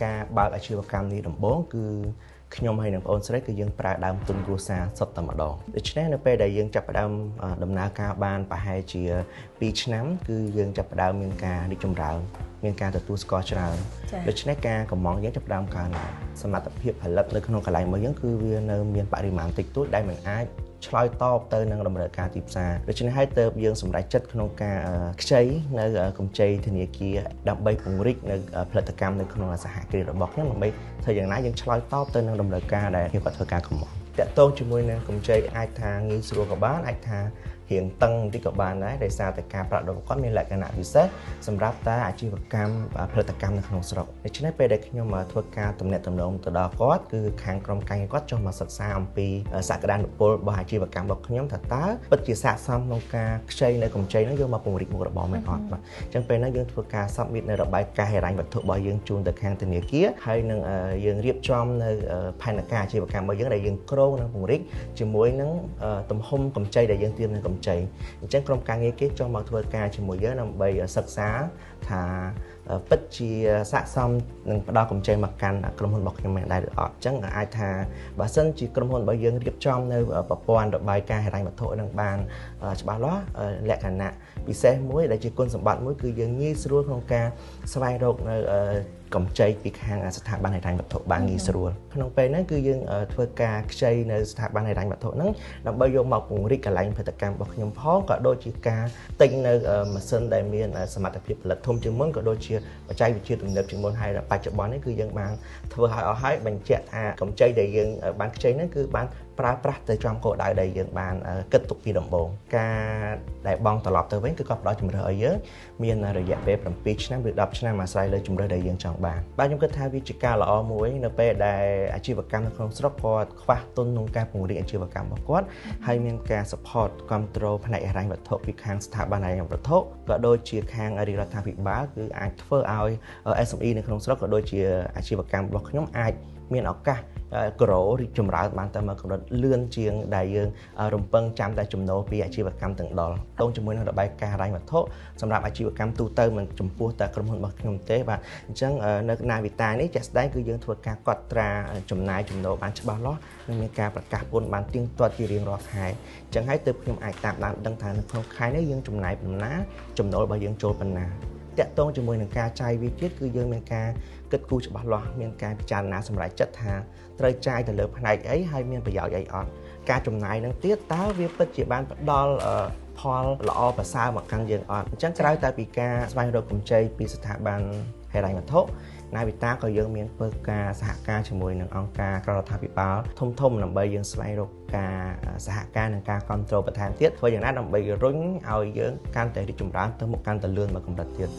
ការបើកអាជីវកម្មនេះដំបូងគឺខ្ញុំហើយនឹងបងអូនស្រីគឺយើងប្រើដើមទុនគ្រួសារសុទ្ធតែម្ដងដូច្នេះនៅពេលដែលយើងចាប់ផ្ដើមដំណើរការបានប្រហែលជា2ឆ្នាំគឺយើងចាប់ផ្ដើមមានការរីកចម្រើនមានការទទួលស្គាល់ច្រើនដូច្នេះការកម្មង់យើងចាប់ផ្ដើមកើនឡើងសមត្ថភាពផលិតនៅក្នុងកន្លែងមួយយើងគឺវានៅមានបរិមាណតិចតួចដែលមិនអាចឆ្លើយតបទៅនឹងតម្រូវការទីផ្សារដូច្នេះហើយទើបយើងសម្រេចចិត្តក្នុងការខ្ចីនៅកម្ចីធនាគារដើម្បីពង្រីកនៅផលិតកម្មនៅក្នុងសហគ្រាសរបស់ខ្ញុំដើម្បីធ្វើយ៉ាងណាយើងឆ្លើយតបទៅនឹងតម្រូវការដែលខ្ញុំគាត់ធ្វើការកម្មង់តាក់ទងជាមួយនឹងកម្ចីអាចថាងាយស្រួលក៏បានអាចថារៀងតឹងបន្តិចក៏បានដែរដោយសារតែការប្រាក់របស់គាត់មានលក្ខណៈពិសេសសម្រាប់តែអាជីវកម្មផលិតកម្មនៅក្នុងស្រុកដូច្នេះពេលដែលខ្ញុំធ្វើការទំនាក់ទំនងទៅដល់គាត់គឺខាងក្រុមការងារគាត់ចុះមកសិក្សាអំពីសក្តានុពលរបស់អាជីវកម្មរបស់ខ្ញុំថាតើពិតជាស័ក្តិសមក្នុងការខ្ចីនៅកម្ចីនោះយកមកពង្រីកមុខរបរមែនអត់បាទអញ្ចឹងពេលហ្នឹងយើងធ្វើការ submit នៅរបាយការណ៍ហិរញ្ញវត្ថុរបស់យើងជូនទៅខាងធនាគារហើយនឹងយើងរៀបចំនៅផែនការអាជីវកម្មរបស់យើងដែលយើងគ្រោងនឹងពង្រីកជាមួយនឹងទំហំកម្ចីដែលយើងត្រៀមនៅកម្ចីអញ្ចឹងក្រុមការងារគេចុះមកធ្វើការជាមួយយើងដើម្បីសិក្សាថាពិតជាស័ក្តិសមនឹងផ្ដល់កម្ចីមកកាន់ក្រុមហ៊ុនរបស់ខ្ញុំមែនដែរឬអត់អញ្ចឹងអាចថាបើសិនជាក្រុមហ៊ុនរបស់យើងរៀបចំនៅប្រព័ន្ធរបាយការណ៍ហិរញ្ញវត្ថុនឹងបានច្បាស់លាស់លក្ខណៈពិសេសមួយដែលជាគុណសម្បត្តិមួយគឺយើងងាយស្រួលក្នុងការស្វែងរកនៅកម្ចីពីខាងស្ថាប័នហិរញ្ញវត្ថុបានងាយស្រួលក្នុងពេលហ្នឹងគឺយើងធ្វើការខ្ចីនៅស្ថាប័នហិរញ្ញវត្ថុហ្នឹងដើម្បីយកមកពង្រីកកន្លែងផលិតកម្មរបស់ខ្ញុំផងក៏ដូចជាការទិញនៅម៉ាស៊ីនដែលមានសមត្ថភាពផលិតធំជាងមុនក៏ដូចជាបច្ចេកវិទ្យាទំនើបជាងមុនហើយបច្ចុប្បន្ននេះគឺយើងបានធ្វើឲ្យអស់ហើយបញ្ជាក់ថាកម្ចីដែលយើងបានខ្ចីហ្នឹងគឺបានប្រើប្រាស់ទៅចំគោលដៅដែលយើងបានគិតទុកពីដំបូងការដែលបង់ត្រឡប់ទៅវិញគឺគាត់ផ្ដល់ជំរឿនឲ្យយើងមានរយៈពេល7ឆ្នាំឬ10ឆ្នាំអាស្រ័យលើជំរឿនដែលយើងចង់បានបាទខ្ញុំគិតថាវាជាការល្អមួយនៅពេលដែលអាជីវកម្មនៅក្នុងស្រុកគាត់ខ្វះទុនក្នុងការពង្រីកអាជីវកម្មរបស់គាត់ហើយមានការ support គ្រប់គ្រងផ្នែកហិរញ្ញវត្ថុពីខាងស្ថាប័នហិរញ្ញវត្ថុក៏ដូចជាខាងរាជរដ្ឋាភិបាលគឺអាចធ្វើឲ្យ SME នៅក្នុងស្រុកក៏ដូចជាអាជីវកម្មរបស់ខ្ញុំអាចមានឱកាសក្រូរីកចម្រើនបានទៅមកកម្រិតលឿនជាងដែលយើងរំពឹងចាំតែចំណូលពីអាជីវកម្មទាំងដុលតងជាមួយនឹងរបាយការណ៍ហិរញ្ញវត្ថុសម្រាប់អាជីវកម្មទូទៅមិនចំពោះតែក្រុមហ៊ុនរបស់ខ្ញុំទេបាទអញ្ចឹងនៅណាវិតានេះជាក់ស្ដែងគឺយើងធ្វើការកត់ត្រាចំណាយចំណូលបានច្បាស់លាស់និងមានការប្រកាសពន្ធបានទៀងទាត់ជារៀងរាល់ខែអញ្ចឹងហើយទើបខ្ញុំអាចតាមដានដឹងថានៅក្នុងខែនេះយើងចំណាយប៉ុណ្ណាចំណូលរបស់យើងចូលប៉ុណ្ណាតាក់ទងជាមួយនឹងការចាយវាទៀតគឺយើងមានការគិតគូរច្បាស់លាស់មានការពិចារណាសម្រេចចិត្តថាត្រូវចាយទៅលើផ្នែកអីហើយមានប្រយោជន៍អីអត់ការចំណាយនឹងទៀតតើវាពិតជាបានផ្ដល់ផលល្អប្រសើរមកកាន់យើងអត់អញ្ចឹងក្រៅតែពីការស្វែងរកកម្ចីពីស្ថាប័នហិរញ្ញវត្ថុណាវិតាក៏យើងមានធ្វើការសហការជាមួយនឹងអង្គការក្រៅរដ្ឋាភិបាលធំៗដើម្បីយើងស្វែងរកការសហការនិងការគ្រប់គ្រងបន្ថែមទៀតធ្វើយ៉ាងណាដើម្បីរុញឲ្យយើងកាន់តែរីកចម្រើនទៅមុខកាន់តែលឿនមកកម្រិតទៀត